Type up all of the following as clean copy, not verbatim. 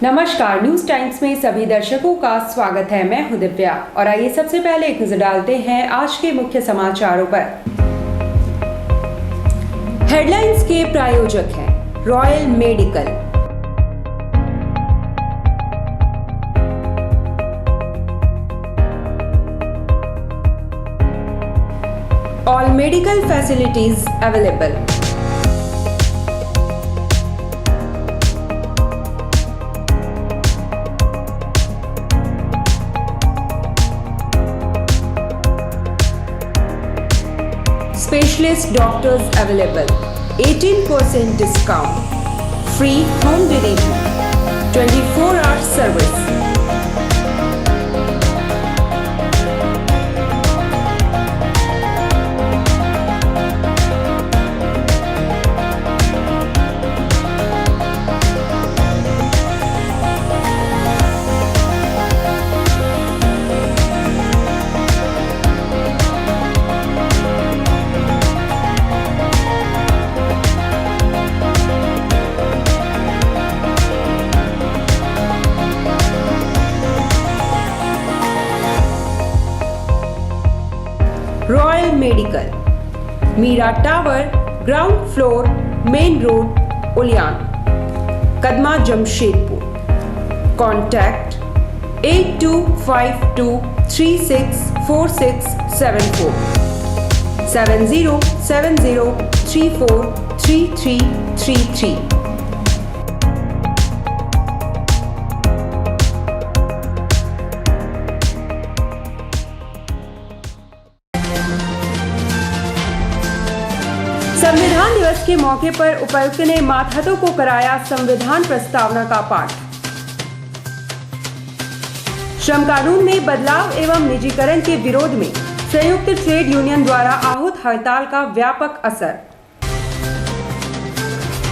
नमस्कार, news times में सभी दर्शकों का स्वागत है। मैं हूं दिव्या और आइए सबसे पहले एक नजर डालते हैं आज के मुख्य समाचारों पर। हेडलाइंस के प्रायोजक हैं royal medical. All medical facilities available. Specialist doctors available. 18% discount. Free home delivery. 24-hour service. Royal medical, Meera tower, ground floor, main road, Uliyan, Kadma, Jamshedpur. Contact 8252364674 7070343333। संविधान दिवस के मौके पर उपायुक्त ने मातहतों को कराया संविधान प्रस्तावना का पाठ। श्रम कानून में बदलाव एवं निजीकरण के विरोध में संयुक्त ट्रेड यूनियन द्वारा आहूत हड़ताल का व्यापक असर।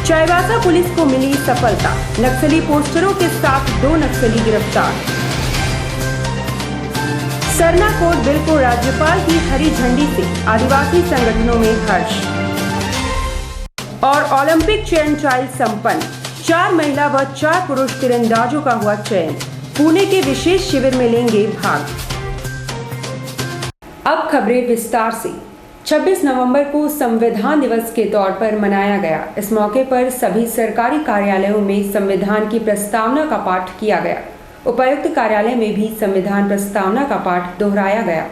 चाईबासा पुलिस को मिली सफलता, नक्सली पोस्टरों के साथ 2 नक्सली गिरफ्तार। सरना कोड बिल को राज्यपाल की हरी झंडी से आदिवासी संगठनों में हर्ष। और ओलंपिक चयन ट्रायल संपन्न, 4 महिला व 4 पुरुष तीरंदाजों का हुआ चयन। पुणे के विशेष शिविर में लेंगे भाग। अब खबरें विस्तार से। 26 नवंबर को संविधान दिवस के तौर पर मनाया गया। इस मौके पर सभी सरकारी कार्यालयों में संविधान की प्रस्तावना का पाठ किया गया। उपायुक्त कार्यालय में भी संविधान प्रस्तावना का पाठ दोहराया गया।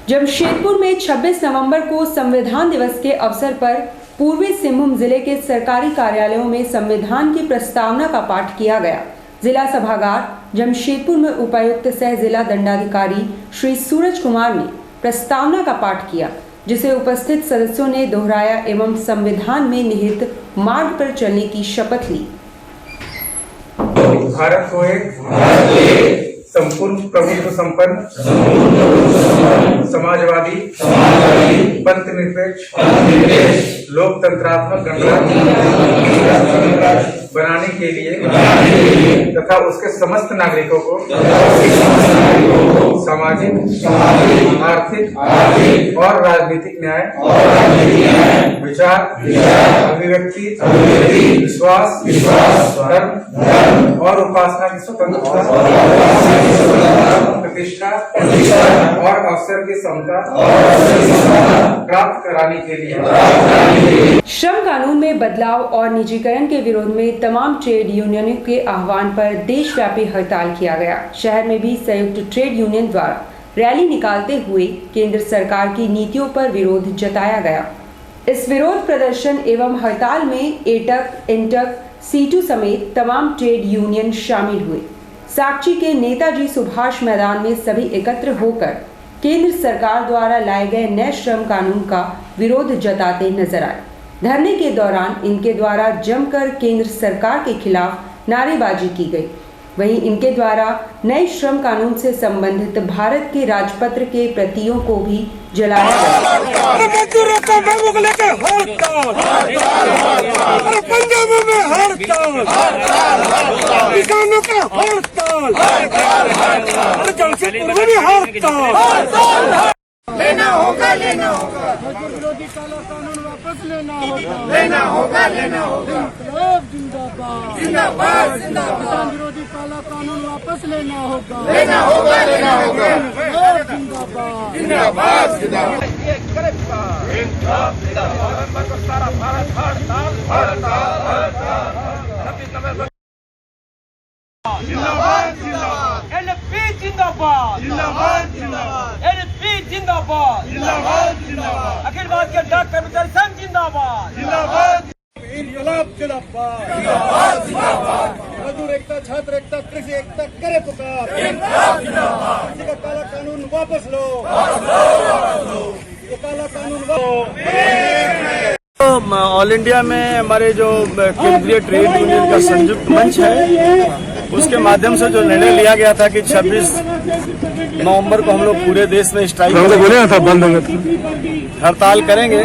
जमशेदपुर में 26 नवंबर को संविधान दिवस के अवसर पर पूर्वी सिंहभूम जिले के सरकारी कार्यालयों में संविधान की प्रस्तावना का पाठ किया गया। जिला सभागार जमशेदपुर में उपायुक्त सह जिला दंडाधिकारी श्री सूरज कुमार ने प्रस्तावना का पाठ किया, जिसे उपस्थित सदस्यों ने दोहराया एवं संविधान में निहित मार्ग पर चलने की शपथ ली। भारत को एक संपूर्ण प्रभुत्व संपन्न समाजवादी पंथ निरपेक्ष लोकतंत्रात्मक गणराज्य बनाने के लिए तथा उसके समस्त नागरिकों को सामाजिक, आर्थिक और राजनीतिक न्याय, विचार, अभिव्यक्ति, विश्वास, धर्म और उपासना की स्वतंत्रता, प्रतिष्ठा और अवसर की समता प्राप्त कराने के लिए श्रम कानून में बदलाव और निजीकरण के विरोध में तमाम ट्रेड यूनियनों के आह्वान पर देशव्यापी हड़ताल किया गया। शहर में भी संयुक्त ट्रेड यूनियन द्वारा रैली निकालते हुए केंद्र सरकार की नीतियों पर विरोध जताया गया। इस विरोध प्रदर्शन एवं हड़ताल में एटक, इंटक, सीटू समेत तमाम ट्रेड यूनियन शामिल हुए। साक्षी के नेताजी सुभाष मैदान में सभी एकत्र होकर केंद्र सरकार द्वारा लाए गए नए श्रम कानून का विरोध जताते नजर आए। धरने के दौरान इनके द्वारा जमकर केंद्र सरकार के खिलाफ नारेबाजी की गई। वहीं इनके द्वारा नए श्रम कानून से संबंधित भारत के राजपत्र के प्रतियों को भी जलाया गया। किसानों का हड़ताल, लेना होगा, लेना होगा। मजदूर विरोधी काला कानून वापस लेना होगा, लेना होगा, लेना होगा। इंकलाब जिंदाबाद, जिंदाबाद, जिंदाबाद। किसान विरोधी काला कानून वापस लेना होगा, लेना होगा, लेना होगा। इंकलाब जिंदाबाद। जिंदाबाद, जिंदाबाद। जिंदाबाद, जिंदाबाद। एनपी जिंदाबाद, जिंदाबाद, जिंदाबाद। एनपी जिंदाबाद, जिंदाबाद, जिंदाबाद। अखिल भारतीय डाक कर्मचारी संघ जिंदाबाद, जिंदाबाद, इंकलाब जिंदाबाद, जिंदाबाद, जिंदाबाद। मजदूर एकता, छात्र एकता, कृषि एकता करे पुकार। जिंदाबाद, जिंदाबाद। किसी का काला कानून वापस लो, ये काला कानून ऑल इंडिया में हमारे जो केंद्रीय ट्रेड यूनियन का संयुक्त मंच है, उसके माध्यम से जो निर्णय लिया गया था कि 26 नवंबर को हम लोग पूरे देश में स्ट्राइक हड़ताल करेंगे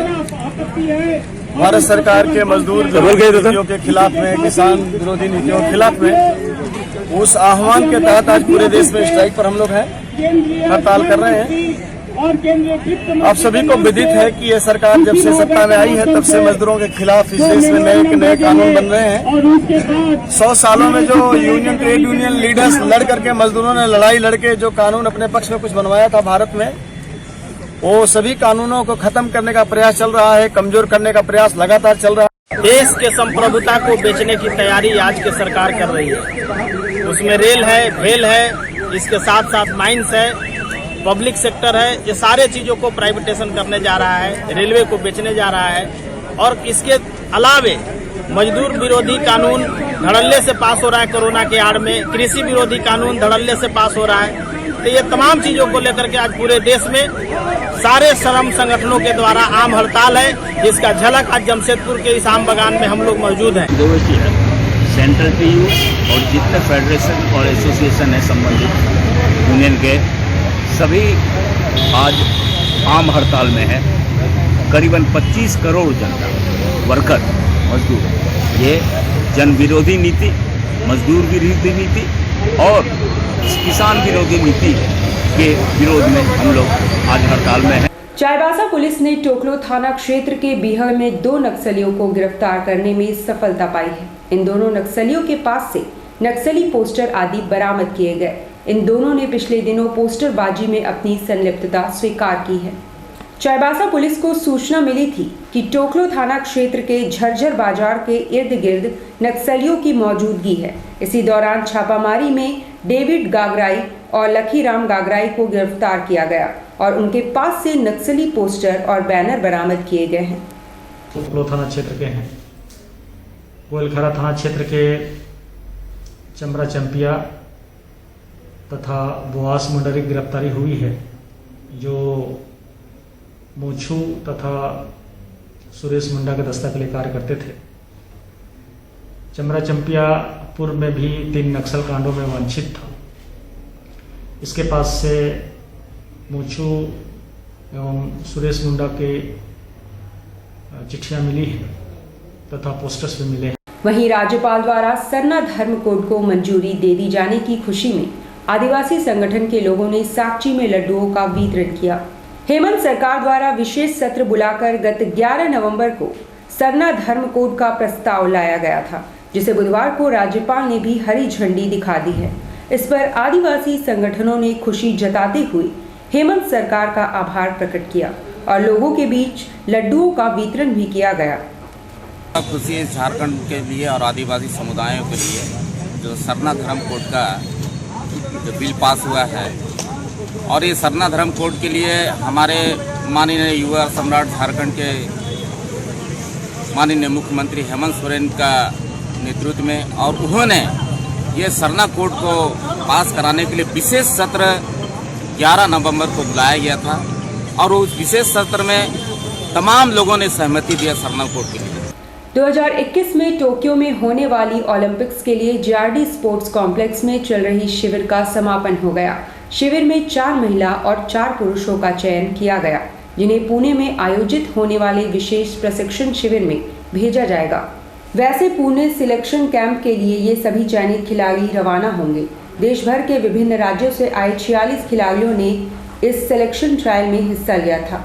भारत सरकार के मजदूर विरोधी नीतियों के खिलाफ में, किसान विरोधी नीतियों के खिलाफ में, उस आह्वान के तहत आज पूरे देश में स्ट्राइक पर हम लोग हैं, हड़ताल कर रहे हैं। आप सभी को विदित है कि ये सरकार जब से सत्ता में आई है तब से मजदूरों के खिलाफ इस देश में नए कानून बन रहे हैं। 100 सालों में जो यूनियन ट्रेड यूनियन लीडर्स लड़ करके, मजदूरों ने लड़ाई लड़के जो कानून अपने पक्ष में कुछ बनवाया था भारत में, वो सभी कानूनों को खत्म करने का प्रयास चल रहा है, कमजोर करने का प्रयास लगातार चल रहा है। देश के संप्रभुता को बेचने की तैयारी आज की सरकार कर रही है। उसमें रेल है, भेल है, इसके साथ साथ माइंस है, पब्लिक सेक्टर है, ये सारे चीजों को प्राइवेटाइजेशन करने जा रहा है, रेलवे को बेचने जा रहा है। और इसके अलावे मजदूर विरोधी कानून धड़ल्ले से पास हो रहा है कोरोना के आड़ में, कृषि विरोधी कानून धड़ल्ले से पास हो रहा है। तो ये तमाम चीजों को लेकर के आज पूरे देश में सारे श्रम संगठनों के द्वारा आम हड़ताल है, जिसका झलक आज जमशेदपुर के इस आम बगान में हम लोग मौजूद हैं। सेंट्रल पीयू और जितने फेडरेशन और एसोसिएशन है संबंधित यूनियन के, सभी आज आम हड़ताल में है। करीबन 25 करोड़ जनता, वर्कर, मजदूर, ये जन विरोधी नीति, मजदूर विरोधी नीति और किसान विरोधी नीति के विरोध में हम लोग आज हड़ताल में हैं। चाईबासा पुलिस ने टोकलो थाना क्षेत्र के बीहड़ में 2 नक्सलियों को गिरफ्तार करने में सफलता पाई है। इन दोनों नक्सलियों के पास से नक्सली पोस्टर आदि बरामद किए गए। इन दोनों ने पिछले दिनों पोस्टरबाजी में अपनी संलिप्तता स्वीकार की है। चाईबासा पुलिस को सूचना मिली थी कि टोकलो थाना क्षेत्र के झरझर बाजार के इर्द गिर्द नक्सलियों की मौजूदगी है। इसी दौरान छापामारी में डेविड गागराई और लखीराम गागराई को गिरफ्तार किया गया और उनके पास से नक्सली पोस्टर और बैनर बरामद किए गए हैं। टोकलो थाना क्षेत्र के हैं। कोयलखरा थाना क्षेत्र के चमरा चंपिया तथा बुआस मुंडरी गिरफ्तारी हुई है, जो मोछू तथा सुरेश मुंडा के दस्ता के लिए कार्य करते थे। चमरा चंपियापुर में भी 3 नक्सल कांडों में वांछित था। इसके पास से मोछू एवं सुरेश मुंडा के चिट्ठियां मिली हैं तथा पोस्टर्स भी मिले हैं। वहीं राज्यपाल द्वारा सरना धर्म कोड को मंजूरी दे दी जाने की खुशी में आदिवासी संगठन के लोगों ने साकची में लड्डुओं का वितरण किया। हेमंत सरकार द्वारा विशेष सत्र बुलाकर गत 11 नवंबर को सरना धर्म कोड का प्रस्ताव लाया गया था, जिसे बुधवार को राज्यपाल ने भी हरी झंडी दिखा दी है। इस पर आदिवासी संगठनों ने खुशी जताते हुए हेमंत सरकार का आभार प्रकट किया और लोगों के बीच लड्डुओं का वितरण भी किया गया। खुशी है झारखंड के लिए और आदिवासी समुदायों के लिए जो सरना धर्म कोड का जो बिल पास हुआ है, और ये सरना धर्म कोड के लिए हमारे माननीय युवा सम्राट झारखंड के माननीय मुख्यमंत्री हेमंत सोरेन का नेतृत्व में, और उन्होंने ये सरना कोड को पास कराने के लिए विशेष सत्र 11 नवंबर को बुलाया गया था, और उस विशेष सत्र में तमाम लोगों ने सहमति दिया सरना कोड के लिए। 2021 में टोक्यो में होने वाली ओलंपिक्स के लिए जीआरडी स्पोर्ट्स कॉम्प्लेक्स में चल रही शिविर का समापन हो गया। शिविर में 4 महिला और 4 पुरुषों का चयन किया गया, जिन्हें पुणे में आयोजित होने वाले विशेष प्रशिक्षण शिविर में भेजा जाएगा। वैसे पुणे सिलेक्शन कैंप के लिए ये सभी चयनित खिलाड़ी रवाना होंगे। देश भर के विभिन्न राज्यों से आए 46 खिलाड़ियों ने इस सिलेक्शन ट्रायल में हिस्सा लिया था।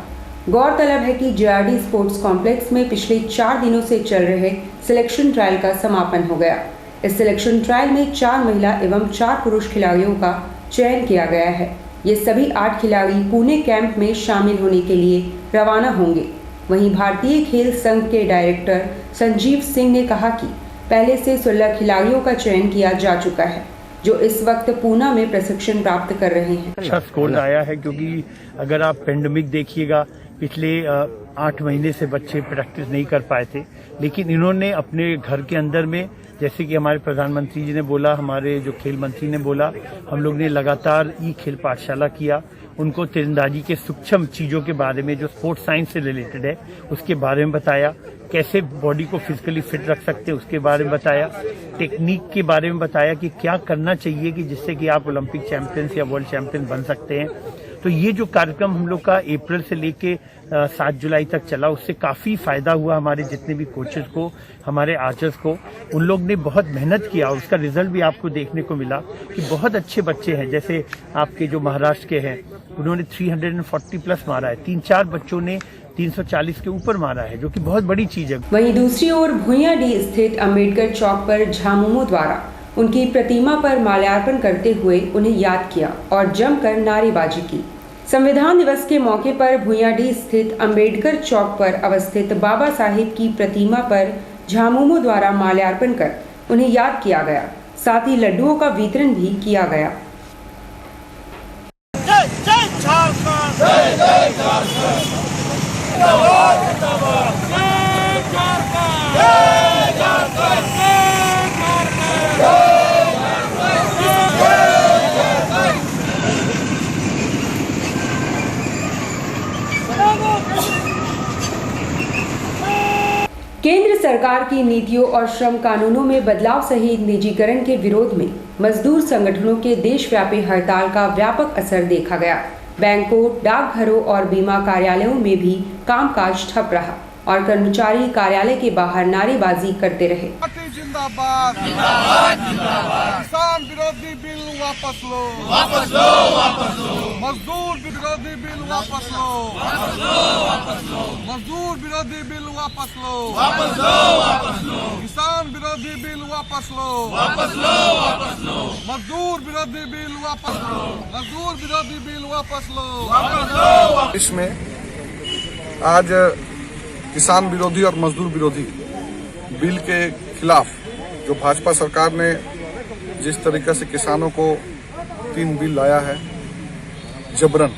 गौरतलब है कि JRD स्पोर्ट्स कॉम्प्लेक्स में पिछले 4 दिनों से चल रहे सिलेक्शन ट्रायल का समापन हो गया। इस सिलेक्शन ट्रायल में 4 महिला एवं 4 पुरुष खिलाड़ियों का चयन किया गया है। ये सभी 8 खिलाड़ी पुणे कैंप में शामिल होने के लिए रवाना होंगे। वहीं भारतीय खेल संघ के डायरेक्टर संजीव सिंह ने कहा कि पहले से 16 खिलाड़ियों का चयन किया जा चुका है, जो इस वक्त पूना में प्रशिक्षण प्राप्त कर रहे हैं। अच्छा स्कोर आया है, क्योंकि अगर आप पेंडेमिक देखिएगा, पिछले 8 महीने से बच्चे प्रैक्टिस नहीं कर पाए थे, लेकिन इन्होंने अपने घर के अंदर में, जैसे कि हमारे प्रधानमंत्री जी ने बोला, हमारे जो खेल मंत्री ने बोला, हम लोग ने लगातार खेल पाठशाला किया। उनको तीरंदाजी के सूक्ष्म चीजों के बारे में, जो स्पोर्ट्स साइंस से रिलेटेड है, उसके बारे में बताया। कैसे बॉडी को फिजिकली फिट रख सकते हैं उसके बारे में बताया। टेक्निक के बारे में बताया कि क्या करना चाहिए कि जिससे कि आप ओलंपिक चैंपियंस या वर्ल्ड चैंपियन बन सकते हैं। तो ये जो कार्यक्रम हम लोग का अप्रैल से लेके 7 जुलाई तक चला, उससे काफी फायदा हुआ हमारे जितने भी कोचेस को, हमारे आर्चर्स को। उन लोग ने बहुत मेहनत किया और उसका रिजल्ट भी आपको देखने को मिला कि बहुत अच्छे बच्चे हैं। जैसे आपके जो महाराष्ट्र के हैं, उन्होंने 340 प्लस मारा है। 3-4 बच्चों ने 340 के ऊपर मारा है, जो कि बहुत बड़ी चीज है। वहीं दूसरी ओर भुइयाडीह स्थित अम्बेडकर चौक पर झामुमो द्वारा उनकी प्रतिमा पर माल्यार्पण करते हुए उन्हें याद किया और जमकर नारेबाजी की। संविधान दिवस के मौके पर भुइयाडीह स्थित अम्बेडकर चौक पर अवस्थित बाबा साहेब की प्रतिमा पर झामुमो द्वारा माल्यार्पण कर उन्हें याद किया गया। साथ ही लड्डुओं का वितरण भी किया गया। जय जय झारखंड, जय जय झारखंड, जिंदाबाद जिंदाबाद, जय झारखंड, जय झारखंड, जय झारखंड, जय झारखंड, जय झारखंड। केंद्र सरकार की नीतियों और श्रम कानूनों में बदलाव सहित निजीकरण के विरोध में मजदूर संगठनों के देशव्यापी हड़ताल का व्यापक असर देखा गया। बैंकों, डाकघरों और बीमा कार्यालयों में भी कामकाज ठप रहा और कर्मचारी कार्यालय के बाहर नारेबाजी करते रहे। जिंदाबाद जिंदाबाद जिंदाबाद, किसान विरोधी बिल वापस लो, वापस लो, वापस लो, मजदूर विरोधी बिल वापस लो, वापस लो, वापस लो, मजदूर विरोधी बिल वापस लो, वापस लो, वापस लो, किसान विरोधी बिल वापस लो, वापस लो, वापस लो, मजदूर विरोधी बिल वापस लो, मजदूर विरोधी बिल वापस लो, वापस लो। इसमें आज किसान विरोधी और मजदूर विरोधी बिल के खिलाफ जो भाजपा सरकार ने जिस तरीके से किसानों को 3 बिल लाया है जबरन,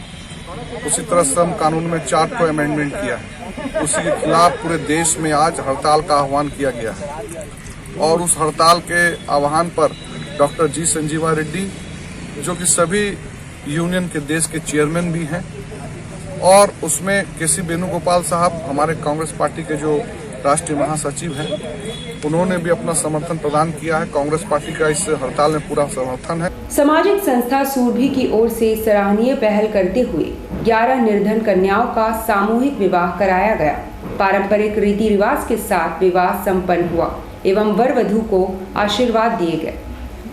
उसी तरह श्रम कानून में 4 को अमेंडमेंट किया है, उसी के खिलाफ पूरे देश में आज हड़ताल का आह्वान किया गया है। और उस हड़ताल के आह्वान पर डॉक्टर जी संजीवा रेड्डी, जो कि सभी यूनियन के देश के चेयरमैन भी हैं, और उसमें केसी वेणुगोपाल साहब, हमारे कांग्रेस पार्टी के जो राष्ट्रीय महासचिव हैं, उन्होंने भी अपना समर्थन प्रदान किया है। कांग्रेस पार्टी का इस हड़ताल में पूरा समर्थन है। सामाजिक संस्था सूरभी की ओर से सराहनीय पहल करते हुए 11 निर्धन कन्याओं का सामूहिक विवाह कराया गया। पारंपरिक रीति रिवाज के साथ विवाह संपन्न हुआ एवं वर वधू को आशीर्वाद दिए गए।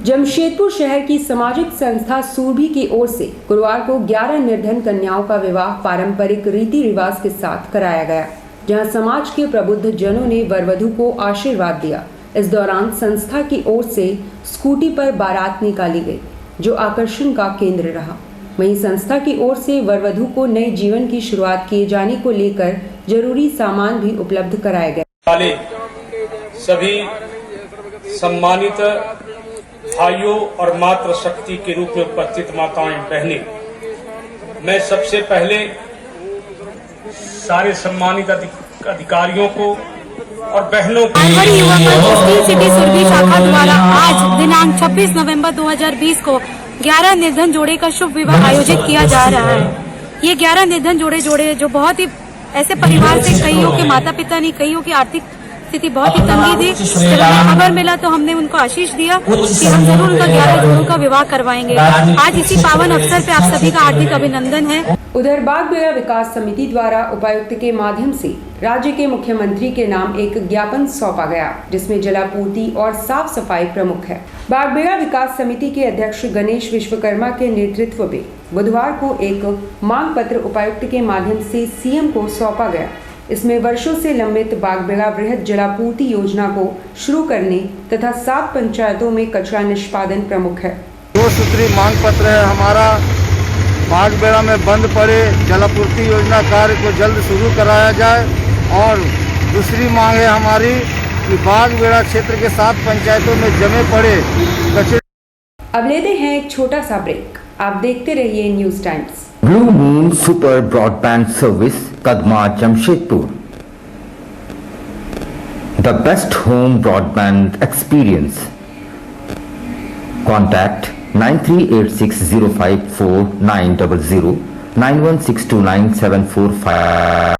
जमशेदपुर शहर की सामाजिक संस्था सूरभी की ओर से गुरुवार को 11 निर्धन कन्याओं का विवाह पारंपरिक रीति रिवाज के साथ कराया गया, जहां समाज के प्रबुद्ध जनों ने वर वधू को आशीर्वाद दिया। इस दौरान संस्था की ओर से स्कूटी पर बारात निकाली गई, जो आकर्षण का केंद्र रहा। वहीं संस्था की ओर से वर वधू को नए जीवन की शुरुआत किए जाने को लेकर जरूरी सामान भी उपलब्ध कराया गया। वाले सभी सम्मानित भाइयों और मातृ शक्ति के रूप में उपस्थित माताएं बहनें, मैं सबसे पहले सारे सम्मानित अधिकारियों को और बहनों को युवा स्टील सिटी सुरभि शाखा द्वारा आज दिनांक 26 नवंबर 2020 को 11 निर्धन जोड़े का शुभ विवाह आयोजित किया जा रहा है। ये 11 निर्धन जोड़े जो बहुत ही ऐसे परिवार से, कईयों के माता पिता नहीं, कईयों की आर्थिक स्थिति बहुत ही तंगी थी। जब हमें खबर मिला तो हमने उनको आशीष दिया कि हम जरूर उनका 11 जोड़ों का विवाह करवाएंगे। आज इसी पावन अवसर पे आप सभी का हार्दिक अभिनंदन है। उधर बागबेड़ा विकास समिति द्वारा उपायुक्त के माध्यम से राज्य के मुख्यमंत्री के नाम एक ज्ञापन सौंपा गया, जिसमें जलापूर्ति और साफ सफाई प्रमुख है। बागबेड़ा विकास समिति के अध्यक्ष गणेश विश्वकर्मा के नेतृत्व में बुधवार को एक मांग पत्र उपायुक्त के माध्यम से सीएम को सौंपा गया। इसमें वर्षों से लंबित बागबेड़ा वृहद जलापूर्ति योजना को शुरू करने तथा 7 पंचायतों में कचरा निष्पादन प्रमुख है। 2 सूत्री मांग पत्र है हमारा। बागबेड़ा में बंद पड़े जलापूर्ति योजना कार्य को जल्द शुरू कराया जाए और दूसरी मांग है हमारी कि बागबेड़ा क्षेत्र के 7 पंचायतों में जमे पड़े कचरे। अब लेते हैं एक छोटा सा ब्रेक। आप देखते रहिए news times. Blue Moon Super Broadband Service, Kadma, Jamshedpur. The best home broadband experience. Contact 9386054900 91629745.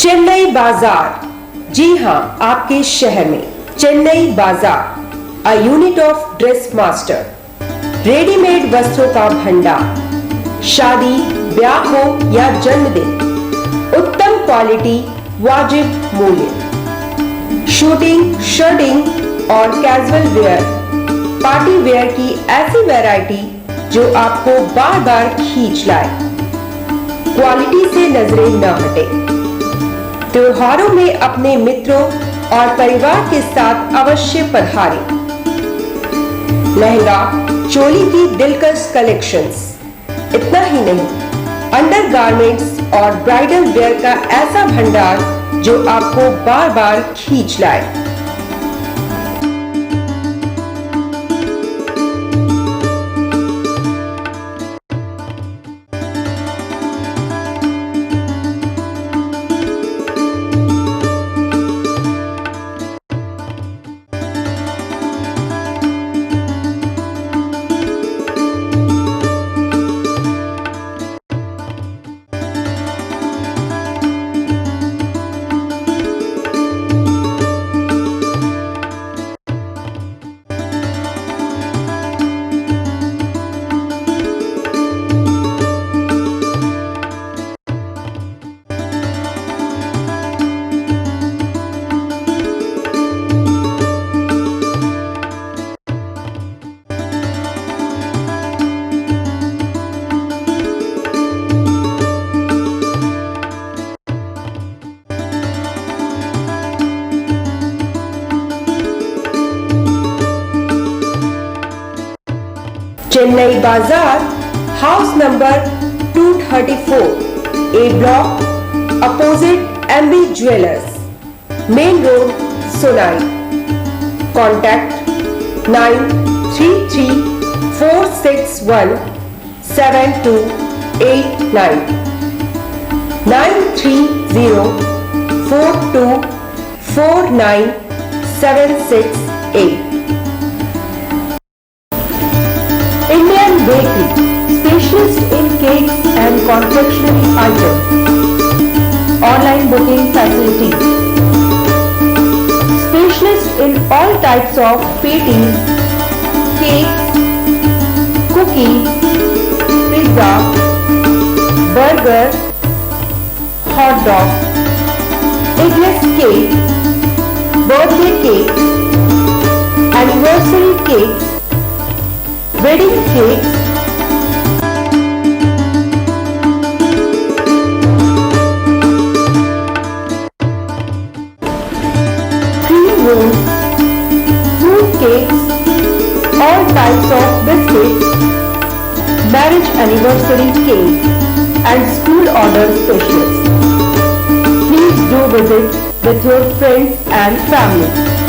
Chennai बाजार, जी हां, आपके शहर में चेन्नई बाजार, a unit of dress master, readymade वस्त्रों का भंडार, शादी, ब्याह हो या जन्मदिन, उत्तम क्वालिटी, वाजिब मूल्य, शूटिंग, शर्टिंग और कैजुअल वेयर, पार्टी वेयर की ऐसी वैरायटी जो आपको बार बार खींच लाए, क्वालिटी से नजरें न हटे। त्योहारों में अपने मित्रों और परिवार के साथ अवश्य पधारें। लहंगा, चोली की दिलकश कलेक्शंस। इतना ही नहीं, अंडरगारमेंट्स और ब्राइडल वेयर का ऐसा भंडार जो आपको बार बार खींच लाए। चेन्नई बाजार, house number 234, A block, opposite MB jewellers, main road, Sonai. Contact 9334617289 9304249768। Indian Bakery, specialist in cakes and confectionery items. Online booking facilities. Specialist in all types of patties, cakes, cookies, pizza, burger, hot dog, eggless cake, birthday cake, anniversary cakes, wedding cakes, marriage anniversary cake, and school order specials. Please do visit with your friends and family.